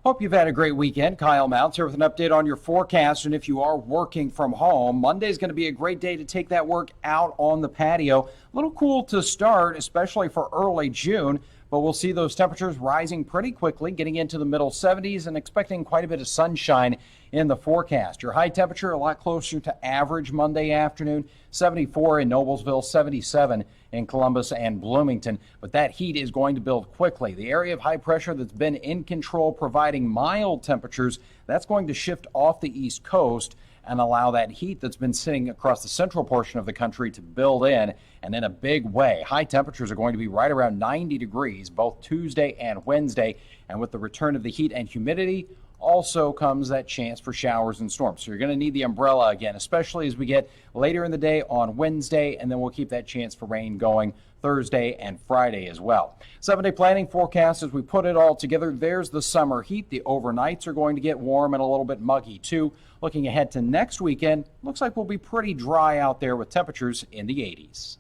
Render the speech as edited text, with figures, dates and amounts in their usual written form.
Hope you've had a great weekend. Kyle Mounts here with an update on your forecast. And if you are working from home, Monday is going to be a great day to take that work out on the patio. A little cool to start, especially for early June, but we'll see those temperatures rising pretty quickly, getting into the middle 70s and expecting quite a bit of sunshine in the forecast. Your high temperature a lot closer to average Monday afternoon, 74 in Noblesville, 77 in Columbus and Bloomington. But that heat is going to build quickly. The area of high pressure that's been in control, providing mild temperatures, that's going to shift off the east coast and allow that heat that's been sitting across the central portion of the country to build in, and in a big way. High temperatures are going to be right around 90 degrees both Tuesday and Wednesday, and with the return of the heat and humidity also comes that chance for showers and storms. So you're going to need the umbrella again, especially as we get later in the day on Wednesday, and then we'll keep that chance for rain going Thursday and Friday as well. 7-day planning forecast as we put it all together. There's the summer heat. The overnights are going to get warm and a little bit muggy too. Looking ahead to next weekend, looks like we'll be pretty dry out there with temperatures in the 80s.